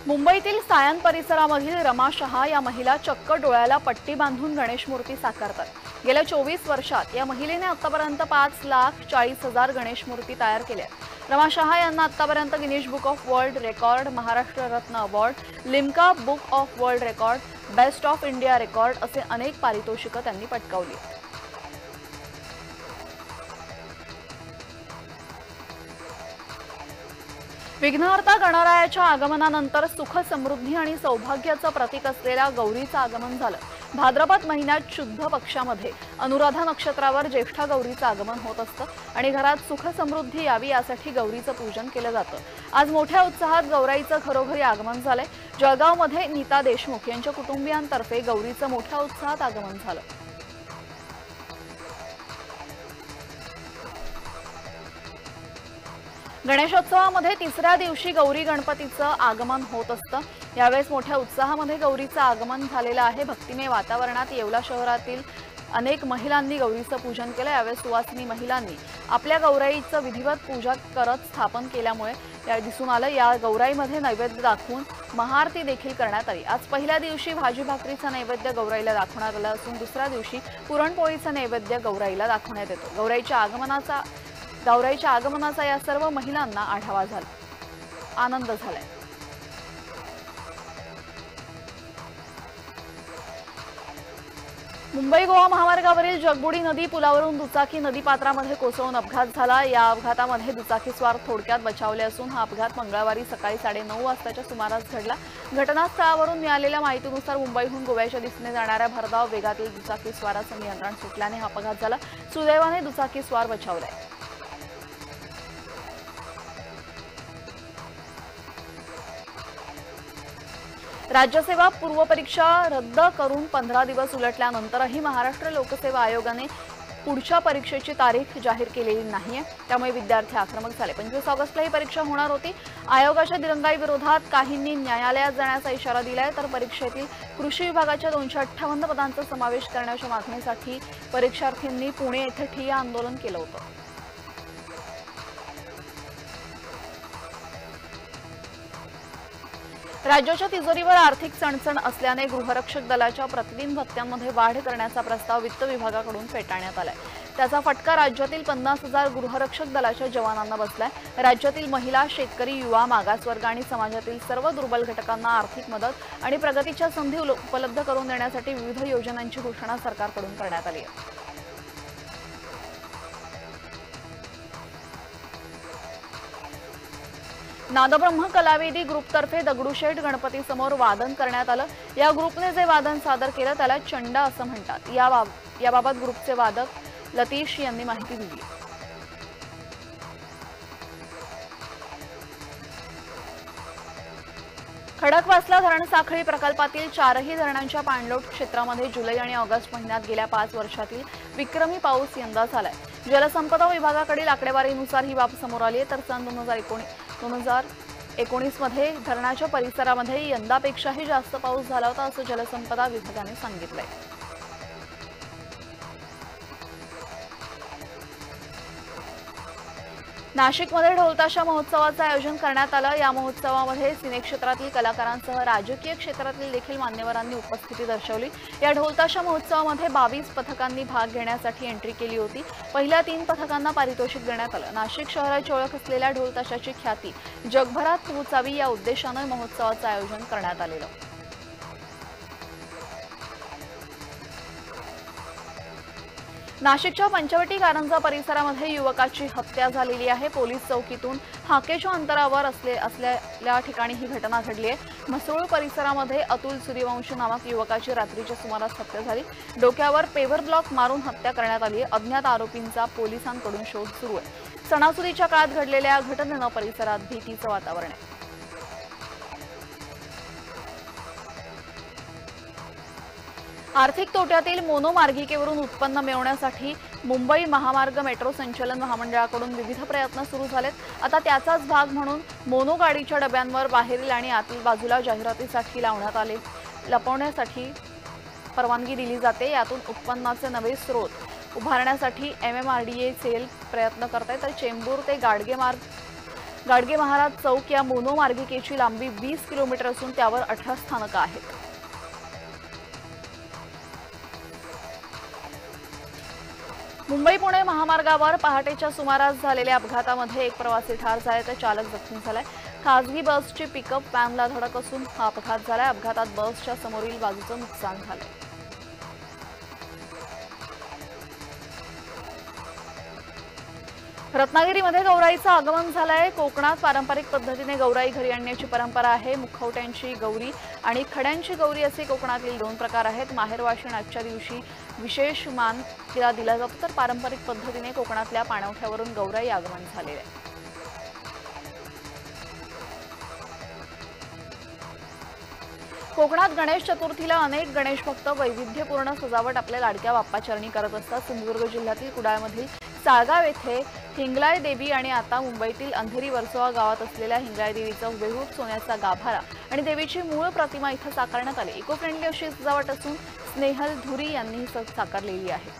मुंबईतील सायन परिसरामधील रमा शहा या महिला चक्क डोळ्याला पट्टी बांधून गणेश मूर्ती साकारतात। गेल्या 24 वर्षात या महिलेने आतापर्यंत 5,40,000 गणेश मूर्ती तयार केल्या। रमा शहा यांना आतापर्यंत Guinness book of world record, Maharashtra Ratna award, Limca book of world record, best of India record असे अनेक पारितोषिकं त्यांनी पटकावली। विघ्नहर्ता गणरायाच्या आगमनानंतर सुख समृद्धी आणि सौभाग्याचं प्रतीक असलेल्या गौरीचं आगमन झालं। भाद्रपद महिन्यात शुद्ध पक्षामध्ये अनुराधा नक्षत्रावर ज्येष्ठा गौरीचं आगमन होत असतं आणि घरात सुख समृद्धी यावी यासाठी गौरीचं पूजन केलं जातं। आज मोठ्या उत्साहात गौराईचं घरोघरी आगमन झालंय। जळगावमध्ये नीता देशमुख यांच्या कुटुंबियांतर्फे गौरीचं मोठ्या उत्साहात आगमन झालं। गणेशोत्सवामध्ये तिसऱ्या दिवशी गौरी गणपतीचं आगमन होत असतं। यावेळेस मोठ्या उत्साहामध्ये गौरीचं आगमन झालेलं आहे। भक्तिमय वातावरणात येवला शहरातील अनेक महिलांनी गौरीचं पूजन केलं। यावेळेस सुवासिनी महिलांनी आपल्या गौराईचं विधिवत पूजा करत स्थापन केल्यामुळे या दिसून आलं। या गौराईमध्ये नैवेद्य दाखवून महाआरती देखील करण्यात आली। आज पहिल्या दिवशी भाजी भाकरीचा नैवेद्य गौराईला दाखवण्यात आला असून दुसऱ्या दिवशी पुरणपोळीचा नैवेद्य गौराईला दाखवण्यात येतो। गौराईच्या आगमनाचा या सर्व महिलांना आढावा झाला, आनंद झालाय। मुंबई गोवा महामार्गावरील जगबुडी नदी पुलावरून दुचाकी नदीपात्रामध्ये कोसळून अपघात झाला। या अपघातामध्ये दुचाकीस्वार थोडक्यात बचावले असून हा अपघात मंगळवारी सकाळी 9:30 वाजताच्या सुमारास घडला। घटनास्थळावरून मिळालेल्या माहितीनुसार मुंबईहून गोव्याच्या दिशेने जाणाऱ्या भरधाव वेगातील दुचाकीस्वाराचं नियंत्रण सुटल्याने हा अपघात झाला। सुदैवाने दुचाकीस्वार बचावलाय। राज्यसेवा पूर्वपरीक्षा रद्द करून 15 दिवस उलटल्यानंतरही महाराष्ट्र लोकसेवा आयोगाने पुढच्या परीक्षेची तारीख जाहीर केलेली नाहीये। त्यामुळे विद्यार्थी आक्रमक झाले। 25 ऑगस्टला ही परीक्षा होणार होती। आयोगाच्या दिरंगाई विरोधात काहींनी न्यायालयात जाण्याचा इशारा दिलाय, तर परीक्षेतील कृषी विभागाच्या 258 पदांचा समावेश करण्याच्या मागणीसाठी परीक्षार्थींनी पुणे येथे ठिय्या आंदोलन केलं होतं। राज्याच्या तिजोरीवर आर्थिक चणचण असल्याने गृहरक्षक दलाच्या प्रतिदिन भत्त्यांमध्ये वाढ करण्याचा प्रस्ताव वित्त विभागाकडून फेटाळण्यात आलाय। त्याचा फटका राज्यातील 50,000 गृहरक्षक दलाच्या जवानांना बसलाय। राज्यातील महिला, शेतकरी, युवा, मागासवर्ग आणि समाजातील सर्व दुर्बल घटकांना आर्थिक मदत आणि प्रगतीच्या संधी उपलब्ध करून देण्यासाठी विविध योजनांची घोषणा सरकारकडून करण्यात आली आहे। नादब्रह्म कलावेदी ग्रुपतर्फे दगडूशेठ गणपती समोर वादन करण्यात आलं। या ग्रुपने जे वादन सादर केलं त्याला चंडा असं म्हणतात। याबाबत ग्रुपचे वादक लतीश यांनी माहिती दिली। खडकवासला धरण साखळी प्रकल्पातील 4ही धरणांच्या पाणलोट क्षेत्रामध्ये जुलै आणि ऑगस्ट महिन्यात गेल्या 5 वर्षातील विक्रमी पाऊस यंदा झालाय। जलसंपदा विभागाकडील आकडेवारीनुसार ही बाब समोर आली आहे, तर सन 2019 मध्ये धरणाच्या परिसरामध्ये यंदापेक्षाही जास्त पाऊस झाला होता असं जलसंपदा विभागाने सांगितलंय। नाशिकमध्ये ढोलताशा महोत्सवाचं आयोजन करण्यात आलं। या महोत्सवामध्ये सिनेक्षेत्रातील कलाकारांसह राजकीय क्षेत्रातील देखील मान्यवरांनी उपस्थिती दर्शवली। या ढोलताशा महोत्सवामध्ये 22 पथकांनी भाग घेण्यासाठी एंट्री केली होती। पहिल्या 3 पथकांना पारितोषिक देण्यात आलं। नाशिक शहराची ओळख असलेल्या ढोलताशाची ख्याती जगभरात पोहोचावी या उद्देशाने महोत्सवाचं आयोजन करण्यात आलेलं। नाशिकच्या पंचवटी कारंजा परिसरामध्ये युवकाची हत्या झालेली आहे। पोलीस चौकीतून हाकेच्या अंतरावर असलेल्या ठिकाणी ही घटना घडली आहे। म्हसरूळ परिसरामध्ये अतुल सूर्यवंशी नामक युवकाची रात्रीच्या सुमारास हत्या झाली। डोक्यावर पेवर ब्लॉक मारून हत्या करण्यात आली आहे। अज्ञात आरोपींचा पोलिसांकडून शोध सुरू आहे। सणासुदीच्या काळात घडलेल्या घटनेनं परिसरात भीतीचं वातावरण आहे। आर्थिक तोट्यातील मोनो मार्गिकेवरून उत्पन्न मिळवण्यासाठी मुंबई महामार्ग मेट्रो संचालन महामंडळाकडून विविध प्रयत्न सुरू झालेत। आता त्याचाच भाग म्हणून मोनो गाडीच्या डब्यांवर बाहेरील आणि आतील बाजूला जाहिरातीसाठी लपवण्यासाठी परवानगी दिली जाते। यातून उत्पन्नाचे नवे स्रोत उभारण्यासाठी MMRDA सेल प्रयत्न करत आहे। तर चेंबूर ते गाडगे मार्ग गाडगे महाराज चौक या मोनोमार्गिकेची लांबी 20 किलोमीटर असून त्यावर 18 स्थानकं आहेत. मुंबई पुणे महामार्गावर पहाटेच्या सुमारास झालेल्या अपघातामध्ये एक प्रवासी ठार झाले तर चालक जखमी झालाय. खासगी बसची पिकअप व्हॅनला धडक असून हा अपघात झालाय. अपघातात बसच्या समोरील बाजूचं नुकसान झालंय. रत्नागिरीमध्ये गौराईचं आगमन झालंय. कोकणात पारंपरिक पद्धतीने गौराई घरी आणण्याची परंपरा आहे. मुखवट्यांची गौरी आणि खड्यांची गौरी असे कोकणातील 2 प्रकार आहेत. माहेरवाशीण आजच्या दिवशी विशेष मान तिला दिला जातो तर पारंपरिक पद्धतीने कोकणातल्या पाणवठ्यावरून गौराई आगमन झालेलं आहे. कोकणात गणेश चतुर्थीला अनेक गणेश भक्त वैविध्यपूर्ण सजावट आपल्या लाडक्या बाप्पाचरणी करत असतात. सिंधुदुर्ग जिल्ह्यातील कुडाळमधील साळगाव येथे हिंगलाय देवी आणि आता मुंबईतील अंधेरी वर्सोवा गावात असलेल्या हिंगलाय देवीचा हुबेहूब सोन्याचा गाभारा आणि देवीची मूळ प्रतिमा इथं साकारण्यात आली. इको फ्रेंडली अशी सजावट असून स्नेहल धुरी यांनी साकारलेली आहे.